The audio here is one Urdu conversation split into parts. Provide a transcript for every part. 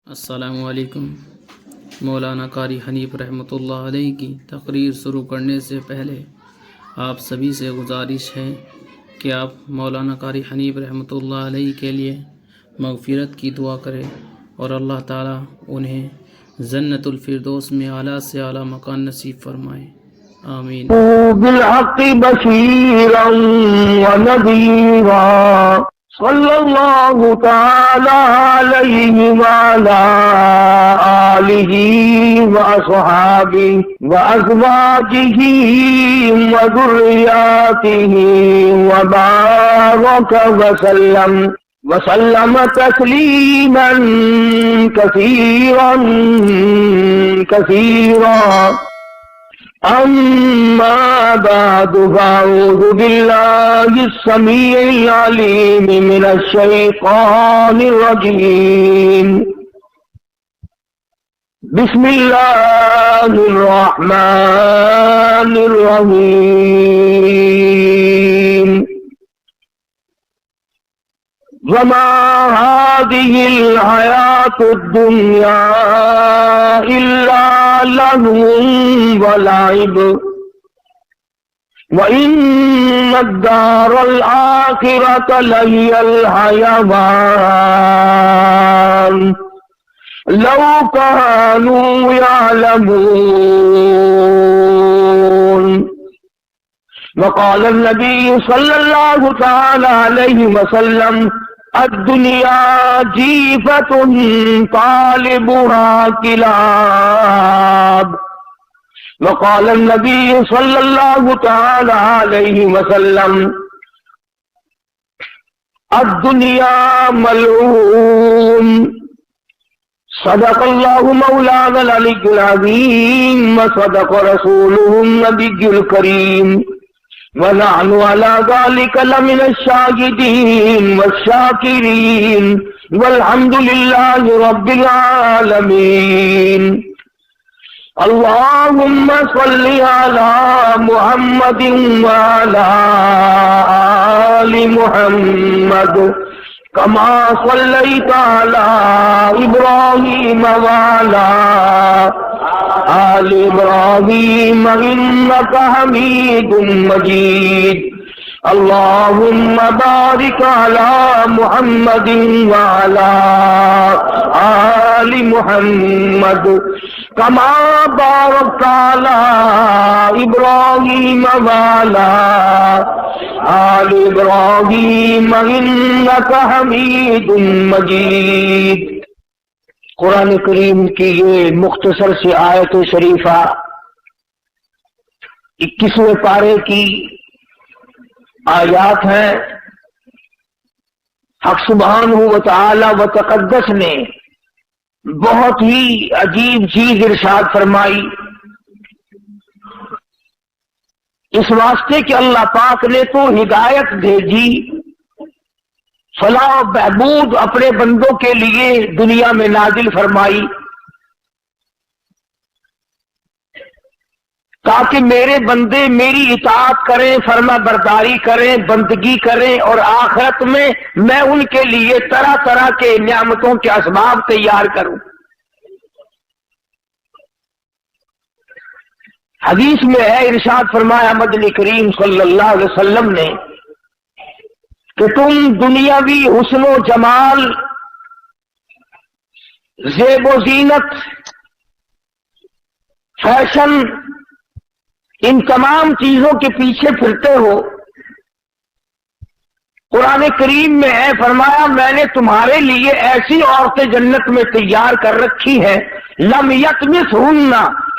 السلام علیکم۔ مولانا قاری حنیف رحمۃ اللہ علیہ کی تقریر شروع کرنے سے پہلے آپ سبھی سے گزارش ہے کہ آپ مولانا قاری حنیف رحمۃ اللہ علیہ کے لیے مغفرت کی دعا کریں اور اللہ تعالیٰ انہیں جنت الفردوس میں اعلیٰ سے اعلیٰ مکان نصیب فرمائے، آمین۔ بالحق بشيرا ونذيرا صلى الله تعالى عليه وعلى آله وأصحابه وأزواجه وذرياته وبارك وسلم تسليما كثيرا كثيرا أما بعد فأعوذ بالله السميع العليم من الشيطان الرجيم بسم الله الرحمن الرحيم وما هذه الحياة الدنيا إلا لهو ولعب وإن الدار الآخرة لهي الحيوان لو كانوا يعلمون وقال النبي صلى الله تعالى عليه وسلم الدنيا جيفة طالبها كلاب وقال النبي صلى الله تعالى عليه وسلم الدنيا ملعون صدق الله مولانا العلي العظيم وصدق رسوله النبي الكريم ونحن على ذلك لمن الشاهدين والشاكرين والحمد لله رب العالمين اللهم صل على محمد وعلى آل محمد كما صليت على إبراهيم وعلى آل إبراهيم إنك حميد مجيد اللهم بارك على محمد وعلى آل محمد كما باركت على إبراهيم وعلى آل إبراهيم إنك حميد مجيد۔ قرآن کریم کی یہ مختصر سی آیت شریفہ 21ویں پارے کی آیات ہیں۔ حق سبحانہ و تعالی و تقدس نے بہت ہی عجیب چیز ارشاد فرمائی، اس واسطے کہ اللہ پاک نے تو ہدایت بھیجی، فلاح و بہبود اپنے بندوں کے لیے دنیا میں نازل فرمائی تاکہ میرے بندے میری اطاعت کریں، فرما برداری کریں، بندگی کریں، اور آخرت میں میں ان کے لیے طرح طرح کے نعمتوں کے اسباب تیار کروں۔ حدیث میں ہے، ارشاد فرمایا مدنی کریم صلی اللہ علیہ وسلم نے کہ تم دنیاوی حسن و جمال، زیب و زینت، فیشن، ان تمام چیزوں کے پیچھے پھرتے ہو۔ قرآن کریم میں ہے، فرمایا میں نے تمہارے لیے ایسی عورتیں جنت میں تیار کر رکھی ہیں لم یطمثہن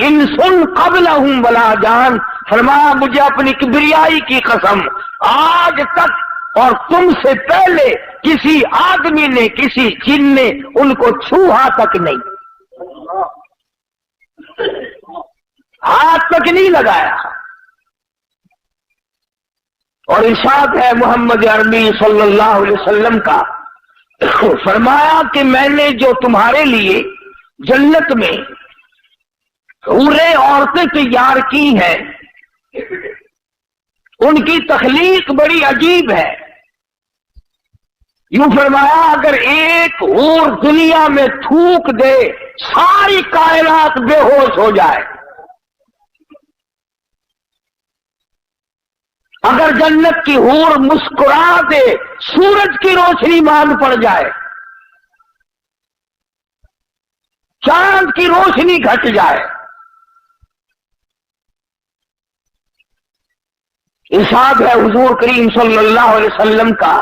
انس قبلہم ولا جان، فرمایا مجھے اپنی کبریائی کی قسم، آج تک اور تم سے پہلے کسی آدمی نے، کسی جن نے ان کو چھوہا تک نہیں، ہاتھ تک نہیں لگایا۔ اور ارشاد ہے محمد عربی صلی اللہ علیہ وسلم کا، فرمایا کہ میں نے جو تمہارے لیے جنت میں حوریں عورتیں تیار کی ہیں، ان کی تخلیق بڑی عجیب ہے۔ یوں فرمایا اگر ایک اور دنیا میں تھوک دے ساری کائنات بے ہوش ہو جائے، اگر جنت کی حور مسکرا دے سورج کی روشنی مان پڑ جائے، چاند کی روشنی گھٹ جائے، ارشاد ہے حضور کریم صلی اللہ علیہ وسلم کا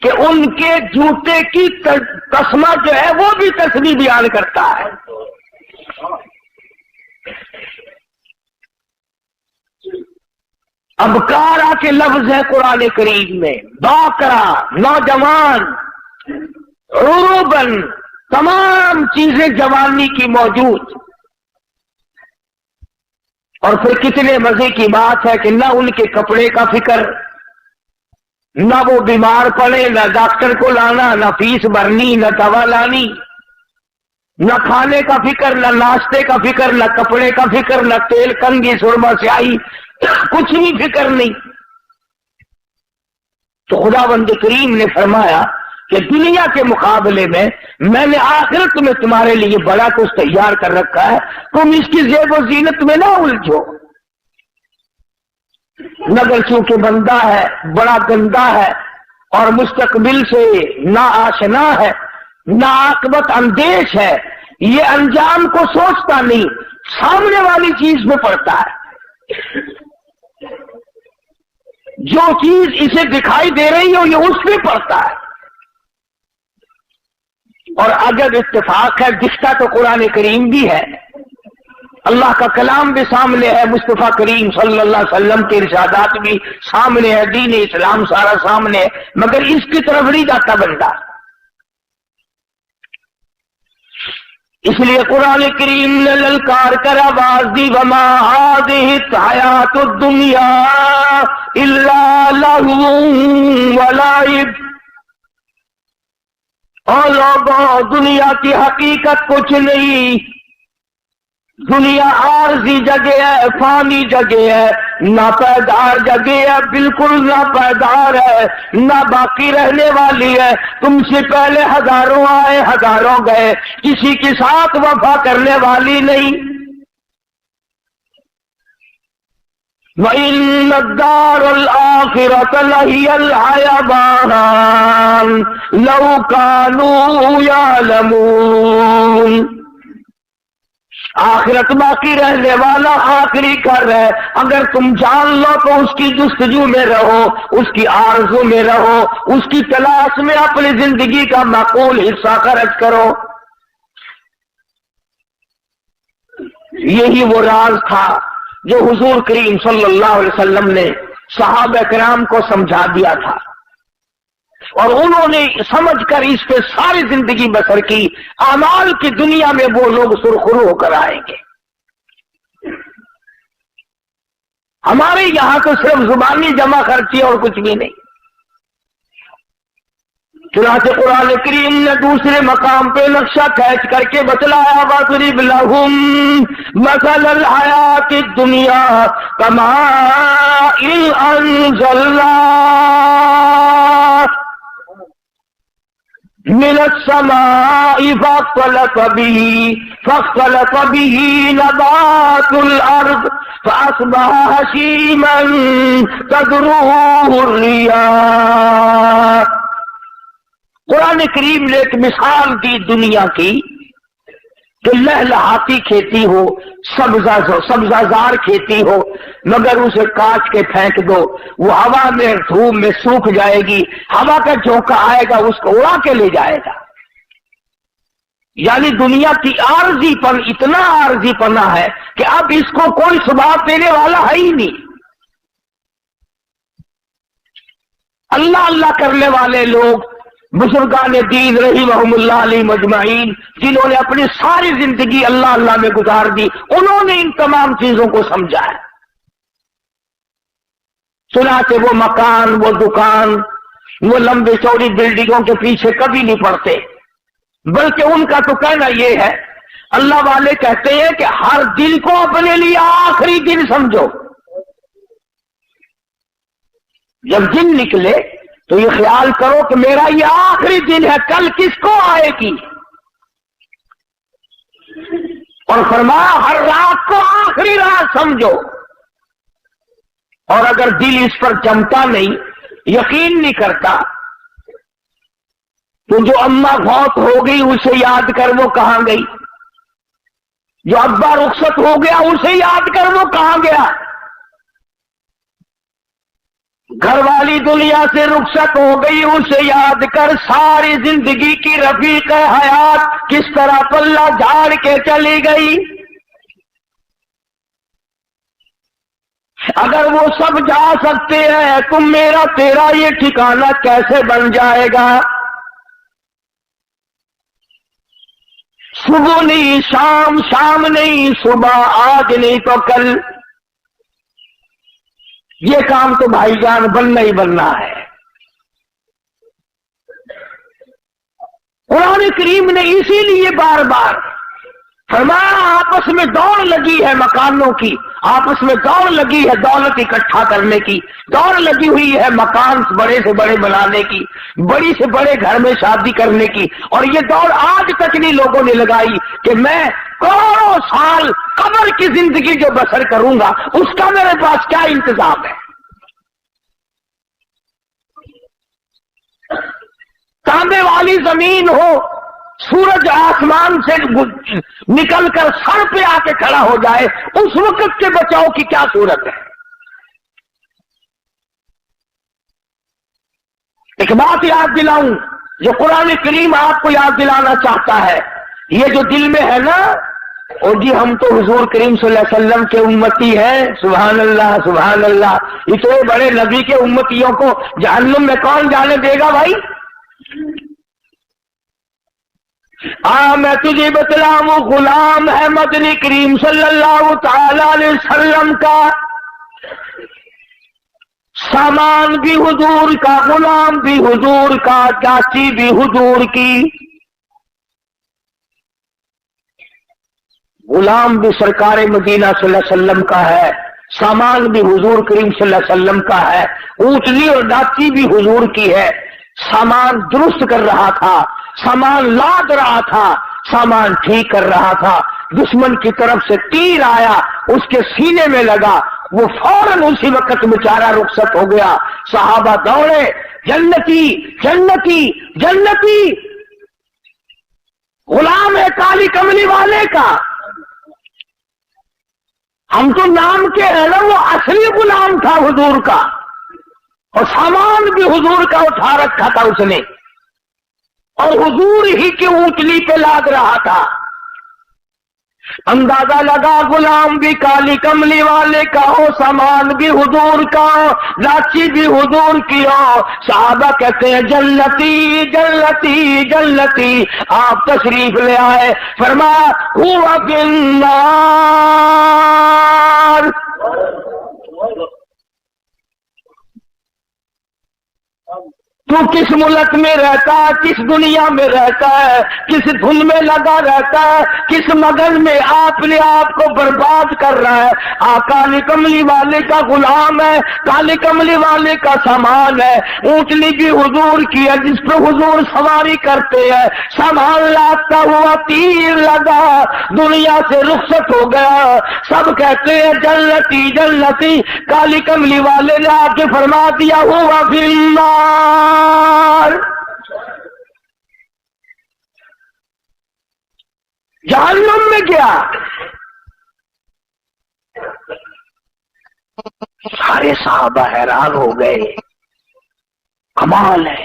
کہ ان کے جوتے کی تسمہ جو ہے وہ بھی تسبیح بیان کرتا ہے۔ ابکارا کے لفظ ہے قرآن کریم میں، باکرا نوجوان، عروبن تمام چیزیں جوانی کی موجود، اور پھر کتنے مزے کی بات ہے کہ نہ ان کے کپڑے کا فکر، نہ وہ بیمار پڑے، نہ ڈاکٹر کو لانا، نہ فیس بھرنی، نہ دوا لانی، نہ کھانے کا فکر، نہ ناشتے کا فکر، نہ کپڑے کا فکر، نہ تیل کنگھی سرما سیاہی، کچھ بھی فکر نہیں۔ تو خداوند کریم نے فرمایا کہ دنیا کے مقابلے میں نے آخرت میں تمہارے لیے بڑا کچھ تیار کر رکھا ہے، تم اس کی زیب و زینت میں نہ الجھو۔ مگر چونکہ بندہ ہے بڑا گندا ہے اور مستقبل سے نا آشنا ہے، نا عاقبت اندیش ہے، یہ انجام کو سوچتا نہیں، سامنے والی چیز میں پڑتا ہے، جو چیز اسے دکھائی دے رہی ہو یہ اس میں پڑتا ہے۔ اور اگر اتفاق ہے دکھتا تو قرآن کریم بھی ہے، اللہ کا کلام بھی سامنے ہے، مصطفیٰ کریم صلی اللہ علیہ وسلم کے ارشادات بھی سامنے ہے، دین اسلام سارا سامنے ہے، مگر اس کی طرف نہیں جاتا بندہ۔ اس لیے قرآن کریم نے للکار کر آواز دی، وما هذه الحیات الدنیا الا لہو ولعب، اور لوگوں دنیا کی حقیقت کچھ نہیں، دنیا عارضی جگہ ہے، فانی جگہ ہے، ناپائیدار جگہ ہے، بالکل ناپائیدار ہے، نہ باقی رہنے والی ہے۔ تم سے پہلے ہزاروں آئے ہزاروں گئے، کسی کے ساتھ وفا کرنے والی نہیں۔ وَإِنَّ الدَّارَ الْآخِرَةَ لَهِيَ الْحَيَوَانُ لَوْ كَانُوا يَعْلَمُونَ، آخرت باقی رہنے والا آخری کر ہے، اگر تم جان لو تو اس کی جستجو میں رہو، اس کی آرزو میں رہو، اس کی تلاش میں اپنی زندگی کا معقول حصہ خرچ کرو۔ یہی وہ راز تھا جو حضور کریم صلی اللہ علیہ وسلم نے صحابہ کرام کو سمجھا دیا تھا، اور انہوں نے سمجھ کر اس پہ ساری زندگی بسر کی۔ اعمال کی دنیا میں وہ لوگ سرخرو ہو کر آئیں گے۔ ہمارے یہاں تو صرف زبانی جمع خرچی اور کچھ بھی نہیں۔ چنانچہ قرآن کریم نے دوسرے مقام پہ نقشہ کھینچ کر کے بتلایا، وَاضْرِبْ لَهُمْ مَثَلَ الْحَيَاةِ الدُّنْيَا كَمَاءٍ أَنزَلْنَاهُ مِنَ السَّمَاءِ فاختلط به نبات الأرض فأصبح هشيما تذروه الرياح۔ قرآن کریم نے ایک مثال دی دنیا کی کہ لہلہاتی کھیتی ہو، سبزہ کھیتی ہو، مگر اسے کاٹ کے پھینک دو، وہ ہوا میں دھوپ میں سوکھ جائے گی، ہوا کا جھونکا آئے گا اس کو اڑا کے لے جائے گا۔ یعنی دنیا کی عارضی پن اتنا عارضی پنا ہے کہ اب اس کو کوئی ثبات دینے والا ہے ہی نہیں۔ اللہ اللہ کرنے والے لوگ، بزرگان دین رحمہم اللہ علیہ مجمعین، جنہوں نے اپنی ساری زندگی اللہ اللہ میں گزار دی، انہوں نے ان تمام چیزوں کو سمجھا ہے۔ چنانچہ وہ مکان، وہ دکان، وہ لمبی چوڑی بلڈنگوں کے پیچھے کبھی نہیں پڑتے، بلکہ ان کا تو کہنا یہ ہے، اللہ والے کہتے ہیں کہ ہر دن کو اپنے لیے آخری دن سمجھو۔ جب دن نکلے تو یہ خیال کرو کہ میرا یہ آخری دن ہے، کل کس کو آئے گی؟ اور فرمایا ہر رات کو آخری رات سمجھو، اور اگر دل اس پر جمتا نہیں، یقین نہیں کرتا، تو جو اماں فوت ہو گئی اسے یاد کر وہ کہاں گئی، جو ابا رخصت ہو گیا اسے یاد کر وہ کہاں گیا، گھر والی دنیا سے رخصت ہو گئی اسے یاد کر، ساری زندگی کی رفیق حیات کس طرح پلہ جھاڑ کے چلی گئی۔ اگر وہ سب جا سکتے ہیں تو میرا تیرا یہ ٹھکانہ کیسے بن جائے گا؟ صبح نہیں شام، شام نہیں صبح، آج نہیں تو کل، یہ کام تو بھائی جان بننا ہی بننا ہے۔ قرآن کریم نے اسی لیے بار بار فرمایا آپس میں دوڑ لگی ہے مکانوں کی، آپس میں دوڑ لگی ہے دولت اکٹھا کرنے کی، دوڑ لگی ہوئی ہے مکان بڑے سے بڑے بنانے کی، بڑی سے بڑے گھر میں شادی کرنے کی، اور یہ دوڑ آج تک نہیں لوگوں نے لگائی کہ میں کروڑوں سال قبر کی زندگی جو بسر کروں گا اس کا میرے پاس کیا انتظام ہے۔ تانبے والی زمین ہو، سورج آسمان سے نکل کر سر پہ آ کے کھڑا ہو جائے، اس وقت کے بچاؤ کی کیا صورت ہے؟ ایک بات یاد دلاؤں جو قرآن کریم آپ کو یاد دلانا چاہتا ہے، یہ جو دل میں ہے نا، اور جی ہم تو حضور کریم صلی اللہ علیہ وسلم کے امتی ہیں، سبحان اللہ سبحان اللہ، اتنے بڑے نبی کے امتیوں کو جہنم میں کون جانے دے گا بھائی؟ میں تجھے بتلاؤں، غلام ہے مدنی کریم صلی اللہ تعالی علیہ وسلم کا، سامان بھی حضور کا، غلام بھی حضور کا، چاچی بھی حضور کی، غلام بھی سرکار مدینہ صلی اللہ علیہ وسلم کا ہے، سامان بھی حضور کریم صلی اللہ علیہ وسلم کا ہے، اونٹنی اور ڈاچی بھی حضور کی ہے، سامان درست کر رہا تھا، سامان لاد رہا تھا، سامان ٹھیک کر رہا تھا، دشمن کی طرف سے تیر آیا، اس کے سینے میں لگا، وہ فوراً اسی وقت بیچارہ رخصت ہو گیا، صحابہ دوڑے، جنتی جنتی جنتی، غلام ہے کالی کملی والے کا، ہم تو نام کے ہیں نا، وہ اصلی غلام تھا حضور کا، اور سامان بھی حضور کا اٹھا رکھا تھا اس نے، اور حضور ہی کی اونٹلی پہ لاد رہا تھا۔ اندازہ لگا غلام بھی کالی کملی والے کا ہو، سامان بھی حضور کا ہو، لاچی بھی حضور کی ہو، صحابہ کہتے ہیں جنتی جنتی جنتی، آپ تشریف لے آئے، فرمایا ہوا فی النار، تو کس ملک میں رہتا ہے، کس دنیا میں رہتا ہے، کس دھن میں لگا رہتا ہے، کس مگن میں اپنے آپ کو برباد کر رہا ہے؟ کالی کملی والے کا غلام ہے، کالی کملی والے کا سامان ہے، اونٹلی بھی حضور کی ہے جس پہ حضور سواری کرتے ہیں، سامان لاتا ہوا تیر لگا، دنیا سے رخصت ہو گیا، سب کہتے ہیں جنتی جنتی، کالی کملی والے نے آ کے فرما دیا ہوا فی النار، جہنم میں گیا۔ سارے صحابہ حیران ہو گئے، کمال ہے،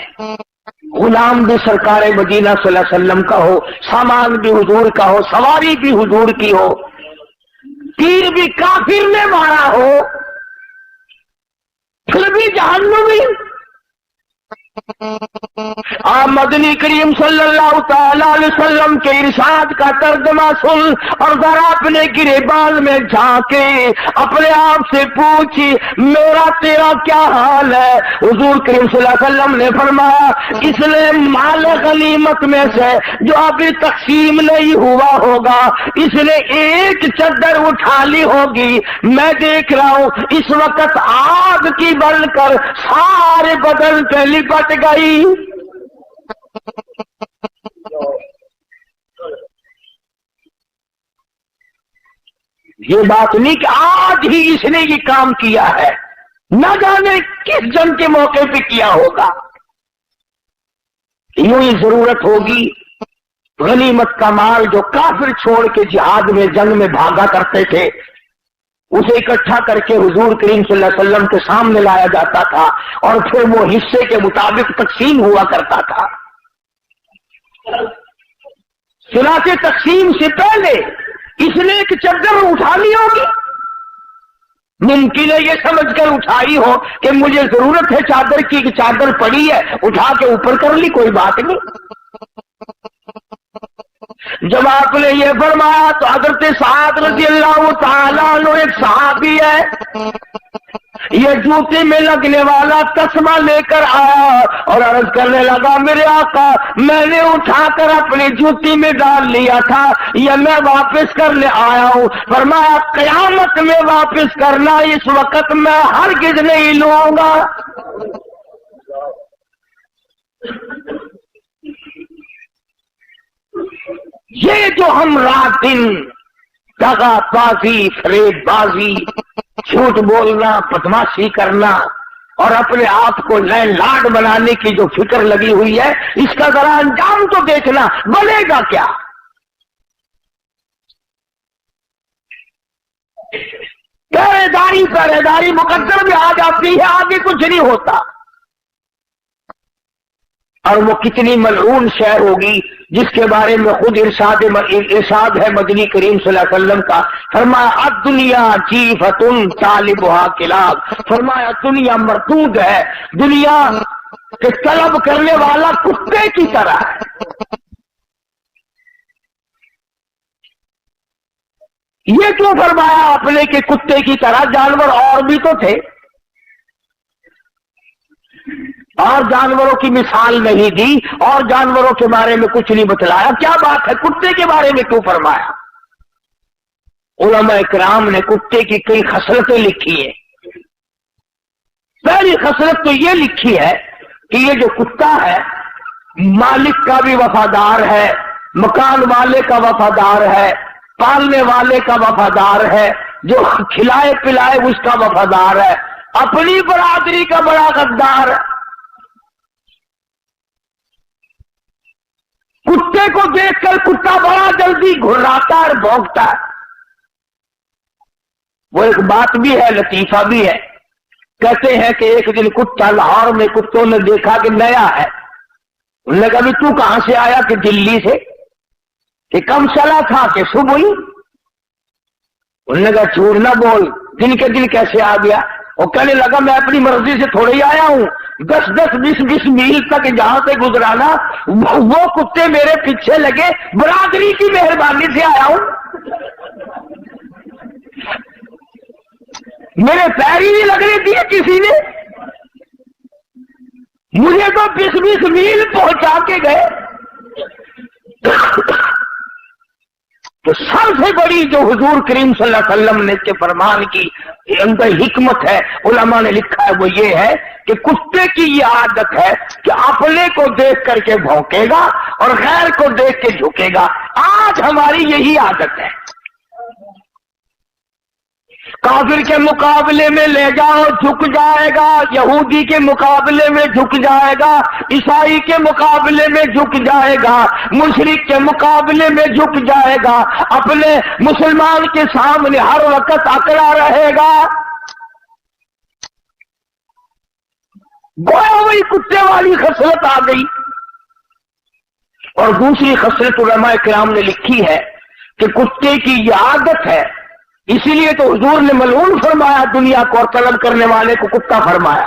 غلام بھی سرکار مدینہ صلی اللہ علیہ وسلم کا ہو، سامان بھی حضور کا ہو، سواری بھی حضور کی ہو، تیر بھی کافر نے مارا ہو، پھر بھی جہنمی۔ آپ مدنی کریم صلی اللہ تعالی علیہ وسلم کے ارشاد کا ترجمہ سن اور ذرا اپنے گریبان میں جھانکے اپنے آپ سے پوچھی میرا تیرا کیا حال ہے؟ حضور کریم صلی اللہ علیہ وسلم نے فرمایا اس نے مال غنیمت میں سے جو ابھی تقسیم نہیں ہوا ہوگا اس نے ایک چادر اٹھا لی ہوگی، میں دیکھ رہا ہوں اس وقت آگ کی بل کر سارے بدن پہ لپٹ گئی۔ یہ بات نہیں کہ آج ہی اس نے یہ کام کیا ہے، نہ جانے کس جنگ کے موقع پہ کیا ہوگا۔ یوں ہی ضرورت ہوگی غنیمت کا مال جو کافر چھوڑ کے جہاد میں جنگ میں بھاگا کرتے تھے اسے اکٹھا کر کے حضور کریم صلی اللہ علیہ وسلم کے سامنے لایا جاتا تھا اور پھر وہ حصے کے مطابق تقسیم ہوا کرتا تھا۔ چنانچہ تقسیم سے پہلے اس نے ایک چادر اٹھا لی ہوگی، ممکن ہے یہ سمجھ کر اٹھائی ہو کہ مجھے ضرورت ہے چادر کی، کہ چادر پڑی ہے اٹھا کے اوپر کر لی، کوئی بات نہیں۔ جب آپ نے یہ فرمایا تو حضرت سعد رضی اللہ تعالیٰ عنہ ایک صحابی ہے، یہ جوتے میں لگنے والا تسمہ لے کر آیا اور عرض کرنے لگا میرے آقا میں نے اٹھا کر اپنی جوتی میں ڈال لیا تھا، یہ میں واپس کرنے آیا ہوں۔ فرمایا قیامت میں واپس کرنا، اس وقت میں ہرگز نہیں لوں گا۔ یہ جو ہم رات دن دغا بازی، فریب بازی، جھوٹ بولنا، بدماشی کرنا اور اپنے آپ کو لین لاڈ بنانے کی جو فکر لگی ہوئی ہے اس کا ذرا انجام تو دیکھنا، بنے گا کیا؟ پہرے داری مقدر میں آ جاتی ہے، آگے کچھ نہیں ہوتا۔ اور وہ کتنی ملعون شے ہوگی جس کے بارے میں خود ارشاد ہے مدنی کریم صلی اللہ علیہ وسلم کا، فرمایا الدنیا جیفتن طالبھا کلاب، فرمایا دنیا مردود ہے، دنیا کے طلب کرنے والا کتے کی طرح ہے۔ یہ کیوں فرمایا آپ نے کہ کتے کی طرح؟ جانور اور بھی تو تھے، اور جانوروں کی مثال نہیں دی اور جانوروں کے بارے میں کچھ نہیں بتلایا، کیا بات ہے کتے کے بارے میں کیوں فرمایا؟ علماء کرام نے کتے کی کئی خصلتیں لکھی ہیں۔ پہلی خصلت تو یہ لکھی ہے کہ یہ جو کتا ہے مالک کا بھی وفادار ہے، مکان والے کا وفادار ہے، پالنے والے کا وفادار ہے، جو کھلائے پلائے اس کا وفادار ہے، اپنی برادری کا بڑا غدار ہے۔ کتے کو دیکھ کر کتا بڑا جلدی گھراتا اور بھونکتا ہے۔ وہ ایک بات بھی ہے، لطیفہ بھی ہے، کہتے ہیں کہ ایک دن کتا لاہور میں کتوں نے دیکھا کہ نیا ہے، انہوں نے کہا بھی تو کہاں سے آیا؟ کہ دلی سے۔ کہ کم چلا تھا؟ کہ صبح ہی۔ انہوں نے کہا جھوٹ نہ بول، دن کے دن کیسے آ گیا؟ وہ کہنے لگا میں اپنی مرضی سے تھوڑے ہی آیا ہوں، 10-20 میل تک جہاں سے گزرانا وہ کتے میرے پیچھے لگے، برادری کی مہربانی سے آیا ہوں، میرے پیر ہی نہیں لگنے دیے کسی نے، مجھے تو 20 میل پہنچا کے گئے۔ تو سب سے بڑی جو حضور کریم صلی اللہ علیہ وسلم نے کے فرمان کی اندر حکمت ہے، علماء نے لکھا ہے، وہ یہ ہے کہ کتے کی یہ عادت ہے کہ اپنے کو دیکھ کر کے بھونکے گا اور غیر کو دیکھ کے جھکے گا۔ آج ہماری یہی عادت ہے، کافر کے مقابلے میں لے جاؤ جھک جائے گا، یہودی کے مقابلے میں جھک جائے گا، عیسائی کے مقابلے میں جھک جائے گا، مشرک کے مقابلے میں جھک جائے گا، اپنے مسلمان کے سامنے ہر وقت اکڑا رہے گا۔ گویا وہی کتے والی خصلت آ گئی۔ اور دوسری خصلت علماء کرام نے لکھی ہے کہ کتے کی یہ عادت ہے، اسی لیے تو حضور نے ملعون فرمایا دنیا کو اور طلب کرنے والے کو کتا فرمایا۔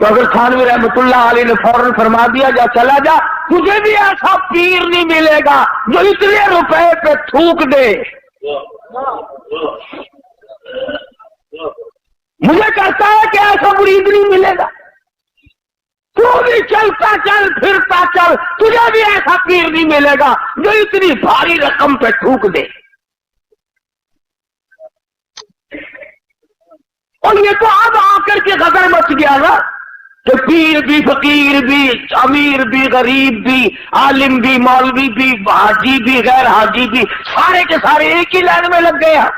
تو اگر تھانوی رحمت اللہ علیہ نے فوراً فرما دیا جا چلا جا، تجھے بھی ایسا پیر نہیں ملے گا جو اتنے روپے پہ تھوک دے، مجھے کہتا ہے کہ ایسا مرید نہیں ملے گا، تو بھی چلتا چل پھرتا چل، تجھے بھی ایسا پیر نہیں ملے گا جو اتنی بھاری رقم پہ تھوک دے۔ اور یہ تو اب آ کر کے غدر مچ گیا نا کہ پیر بھی، فقیر بھی، امیر بھی، غریب بھی، عالم بھی، مولوی بھی، حاجی بھی، غیر حاجی بھی، سارے کے سارے ایک ہی لائن میں لگ گئے ہیں۔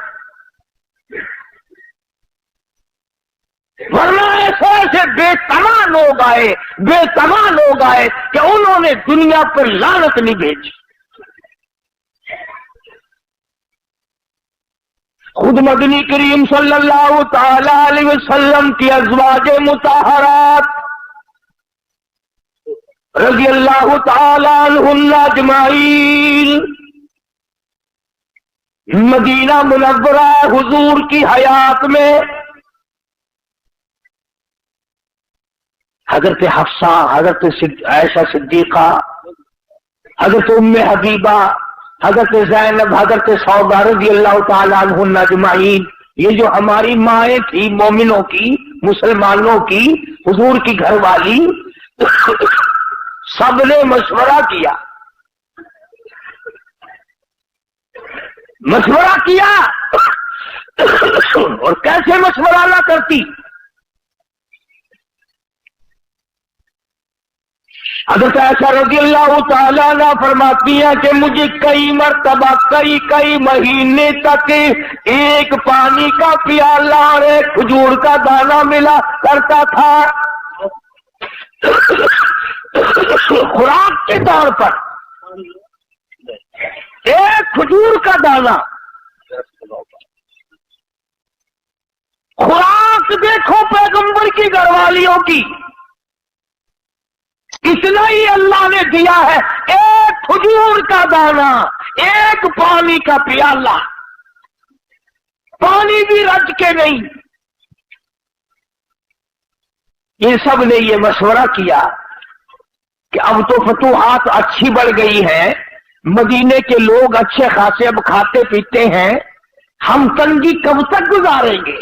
ورنہ ایسے ایسے بے تمام لوگ آئے، بے تمام لوگ آئے کہ انہوں نے دنیا پر لعنت نہیں بھیجی۔ خود مدنی کریم صلی اللہ تعالی علیہ وسلم کی ازواج مطہرات رضی اللہ تعالی عنہن اجمعین مدینہ منورہ حضور کی حیات میں حضرت حفصہ، حضرت عائشہ صدیقہ، حضرت ام حبیبہ، حضرت زینب، حضرت سودا رضی اللہ تعالی عنہن اجمعین، یہ جو ہماری مائیں تھی مومنوں کی، مسلمانوں کی، حضور کی گھر والی، سب نے مشورہ کیا، مشورہ کیا اور کیسے مشورہ نہ کرتی؟ حضرت عائشہ رضی اللہ تعالیٰ عنہ فرماتی ہیں کہ مجھے کئی مرتبہ کئی مہینے تک ایک پانی کا پیالہ اور ایک کھجور کا دانہ ملا کرتا تھا خوراک کے طور پر، ایک کھجور کا دانہ۔ خوراک دیکھو پیغمبر کی گھر والیوں کی، اتنا ہی اللہ نے دیا ہے، ایک کھجور کا دانہ، ایک پانی کا پیالہ، پانی بھی رج کے نہیں۔ یہ سب نے یہ مشورہ کیا کہ اب تو فتوحات اچھی بڑھ گئی ہیں، مدینے کے لوگ اچھے خاصے اب کھاتے پیتے ہیں، ہم تنگی کب تک گزاریں گے؟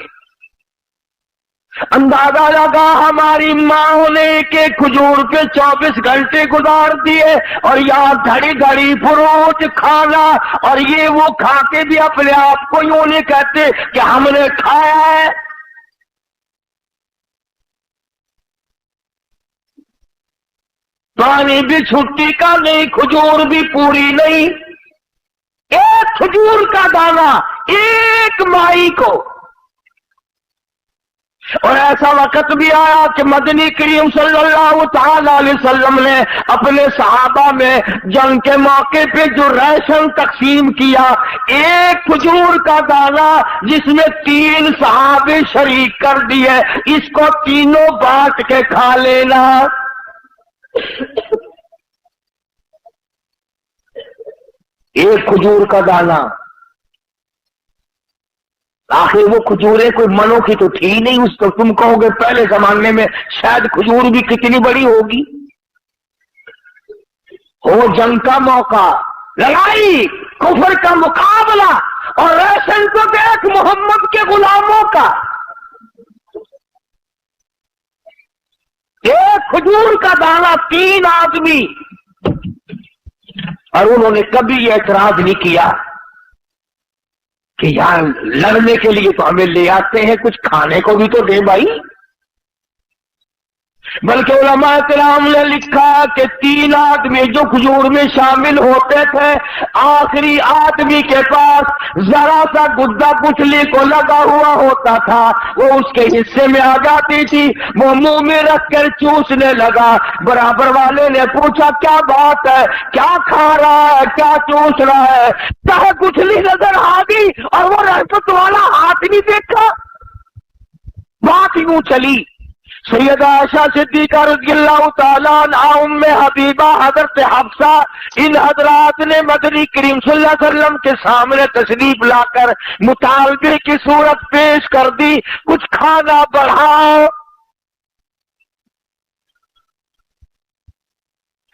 اندازہ لگا ہماری ماں نے کہ کھجور پہ 24 گھنٹے گزار دیے، اور یہاں گھڑی گھڑی فروٹ کھانا، اور یہ وہ کھا کے بھی اپنے آپ کو یوں نہیں کہتے کہ ہم نے کھایا ہے۔ پانی بھی چھٹی کا نہیں، کھجور بھی پوری نہیں، ایک کھجور کا دانہ ایک مائی کو۔ اور ایسا وقت بھی آیا کہ مدنی کریم صلی اللہ تعالی علیہ وسلم نے اپنے صحابہ میں جنگ کے موقع پہ جو راشن تقسیم کیا، ایک کھجور کا دانہ جس میں 3 صحابے شریک کر دیے، اس کو تینوں بانٹ کے کھا لینا۔ ایک کھجور کا دانہ، آخر وہ کھجوریں کوئی منوں کی تو تھی نہیں، اس کو تم کہو گے پہلے زمانے میں شاید کھجور بھی کتنی بڑی ہوگی۔ ہو جنگ کا موقع، لڑائی، کفر کا مقابلہ، اور راشن تو دیکھ محمد کے غلاموں کا، ایک کھجور کا دانہ 3 آدمی، اور انہوں نے کبھی یہ اعتراض نہیں کیا کہ یار لڑنے کے لیے تو ہمیں لے آتے ہیں، کچھ کھانے کو بھی تو دے بھائی۔ بلکہ علماء کرام نے لکھا کہ 3 آدمی جو کھجور میں شامل ہوتے تھے، آخری آدمی کے پاس ذرا سا گدا پچھلی کو لگا ہوا ہوتا تھا، وہ اس کے حصے میں آ جاتی تھی، وہ منہ میں رکھ کر چوسنے لگا۔ برابر والے نے پوچھا کیا بات ہے، کیا کھا رہا ہے، کیا چوس رہا ہے؟ چاہے کچھلی نظر آ گئی اور وہ رحمت والا ہاتھ نہیں دیکھا۔ بات یوں چلی، سیدہ عائشہ صدیقہ رضی اللہ تعالیٰ عنہ، ام حبیبہ، حضرت حفصہ، ان حضرات نے مدنی کریم صلی اللہ علیہ وسلم کے سامنے تشریف لا کر مطالبے کی صورت پیش کر دی، کچھ کھانا بڑھاؤ۔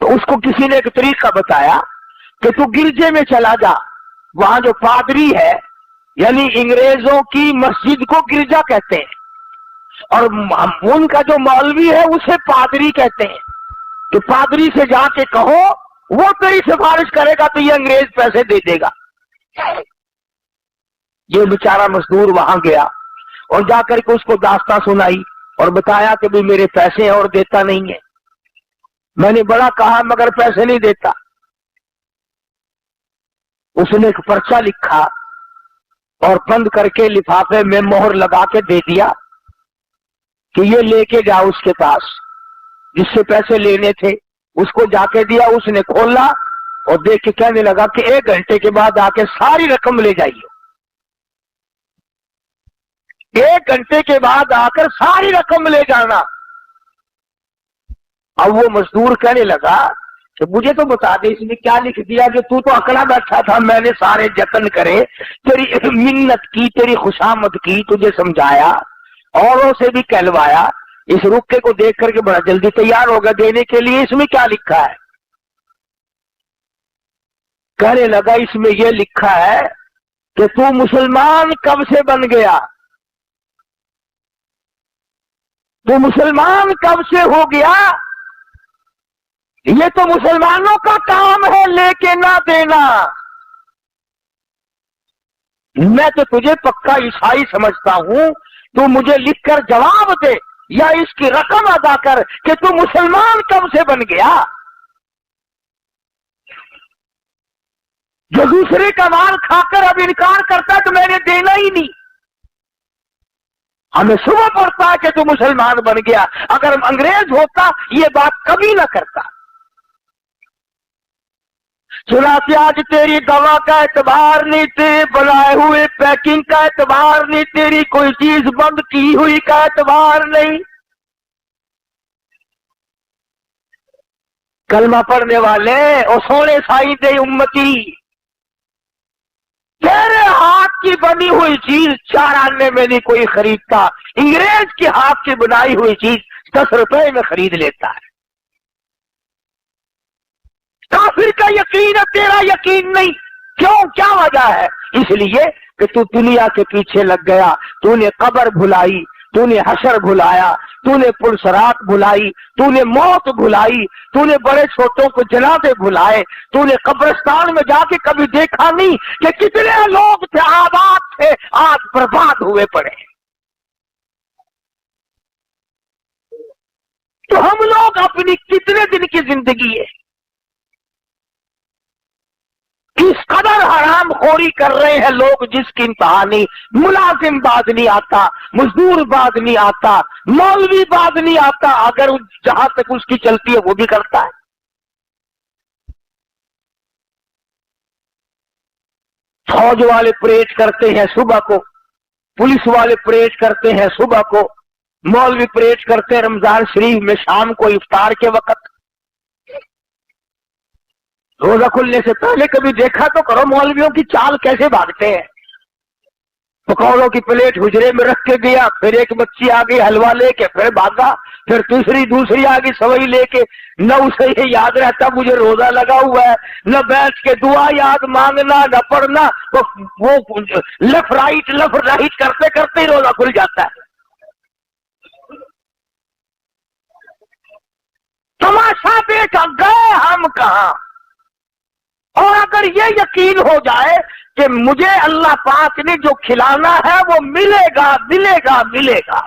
تو اس کو کسی نے ایک طریقہ بتایا کہ تو گرجے میں چلا جا، وہاں جو پادری ہے، یعنی انگریزوں کی مسجد کو گرجا کہتے ہیں، اور ان کا جو مولوی ہے اسے پادری کہتے ہیں، کہ پادری سے جا کے کہو، وہ تیری سفارش کرے گا تو یہ انگریز پیسے دے دے گا۔ یہ بیچارہ مزدور وہاں گیا اور جا کر کے اس کو داستان سنائی اور بتایا کہ بھی میرے پیسے اور دیتا نہیں ہے، میں نے بڑا کہا مگر پیسے نہیں دیتا۔ اس نے ایک پرچہ لکھا اور بند کر کے لفافے میں مہر لگا کے دے دیا کہ یہ لے کے جا اس کے پاس جس سے پیسے لینے تھے۔ اس کو جا کے دیا، اس نے کھولا اور دیکھ کے کہنے لگا کہ 1 گھنٹے کے بعد آ کے ساری رقم لے جائیے۔ 1 گھنٹے کے بعد آ کر ساری رقم لے جانا۔ اب وہ مزدور کہنے لگا کہ مجھے تو بتا دے اس نے کیا لکھ دیا کہ تو اکڑا بیٹھا تھا، میں نے سارے جتن کرے، تیری منت کی، تیری خوشامد کی، تجھے سمجھایا، اوروں سے بھی کہلوایا، اس رکے کو دیکھ کر کے بڑا جلدی تیار ہوگا دینے کے لیے، اس میں کیا لکھا ہے؟ کہنے لگا اس میں یہ لکھا ہے کہ تو مسلمان کب سے بن گیا، تو مسلمان کب سے ہو گیا، یہ تو مسلمانوں کا کام ہے لے کے نہ دینا، میں تو تجھے پکا عیسائی سمجھتا ہوں، تو مجھے لکھ کر جواب دے یا اس کی رقم ادا کر کہ تو مسلمان کب سے بن گیا۔ جو دوسرے کا مال کھا کر اب انکار کرتا تو میں نے دینا ہی نہیں، ہمیں صبح پڑتا ہے کہ تو مسلمان بن گیا، اگر انگریز ہوتا یہ بات کبھی نہ کرتا۔ چنانچہ آج تیری دوا کا اعتبار نہیں، تیرے بنائے ہوئے پیکنگ کا اعتبار نہیں، تیری کوئی چیز بند کی ہوئی کا اعتبار نہیں۔ کلمہ پڑھنے والے اور سونے سائی دے امتی، تیرے ہاتھ کی بنی ہوئی چیز 4 آنے میں نہیں کوئی خریدتا، انگریز کے ہاتھ کی بنائی ہوئی چیز 10 روپے میں خرید لیتا ہے۔ کافر کا یقین ہے، تیرا یقین نہیں، کیوں؟ کیا وجہ ہے؟ اس لیے کہ تو دنیا کے پیچھے لگ گیا، تو نے قبر بھلائی، تو نے حشر بھلایا، تو نے پلسرات بھلائی، تو نے موت بھلائی، تو نے بڑے چھوٹوں کو جنازے بھلائے، تو نے قبرستان میں جا کے کبھی دیکھا نہیں کہ کتنے لوگ تھے آباد تھے آج برباد ہوئے پڑے۔ تو ہم لوگ اپنی کتنے دن کی زندگی ہے اس قدر حرام خوری کر رہے ہیں لوگ جس کی انتہا نہیں۔ ملازم بعد نہیں آتا، مزدور بعد نہیں آتا، مولوی بعد نہیں آتا، اگر جہاں تک اس کی چلتی ہے وہ بھی کرتا ہے۔ فوج والے پریڈ کرتے ہیں صبح کو، پولیس والے پریڈ کرتے ہیں صبح کو، مولوی پریڈ کرتے ہیں رمضان شریف میں شام کو افطار کے وقت۔ روزہ کھلنے سے پہلے کبھی دیکھا تو کرو مولویوں کی چال کیسے بھاگتے ہیں۔ پکوڑوں کی پلیٹ حجرے میں رکھ کے گیا، پھر ایک بچی آ گئی حلوہ لے کے، پھر بھاگا، پھر دوسری آ گئی سوئی لے کے، نہ اسے یہ یاد رہتا مجھے روزہ لگا ہوا ہے، نہ بیٹھ کے دعا یاد مانگنا، نہ پڑھنا، وہ لیفٹ رائٹ کرتے کرتے ہی روزہ کھل جاتا ہے۔ تماشا دیکھا گئے ہم کہاں؟ اور اگر یہ یقین ہو جائے کہ مجھے اللہ پاک نے جو کھلانا ہے وہ ملے گا ملے گا ملے گا،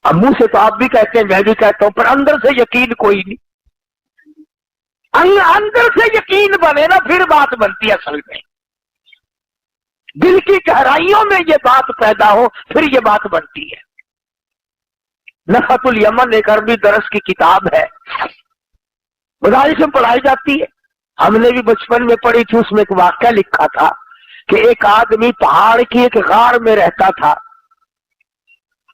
اب منہ سے تو آپ بھی کہتے ہیں میں بھی کہتا ہوں، پر اندر سے یقین کوئی نہیں۔ اندر سے یقین بنے نا پھر بات بنتی ہے، اصل میں دل کی گہرائیوں میں یہ بات پیدا ہو پھر یہ بات بنتی ہے۔ نفحۃ الیمن ایک عربی درس کی کتاب ہے، مدارس میں پڑھائی جاتی ہے، ہم نے بھی بچپن میں پڑھی تھی۔ اس میں ایک واقعہ لکھا تھا کہ ایک آدمی پہاڑ کی ایک غار میں رہتا تھا،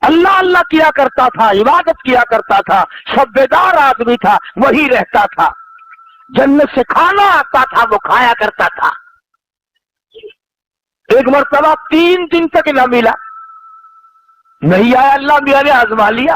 اللہ اللہ کیا کرتا تھا، عبادت کیا کرتا تھا، شب بیدار آدمی تھا، وہی رہتا تھا، جنت سے کھانا آتا تھا وہ کھایا کرتا تھا۔ ایک مرتبہ 3 دن تک نہ ملا، نہیں آیا، اللہ میاں نے آزما لیا،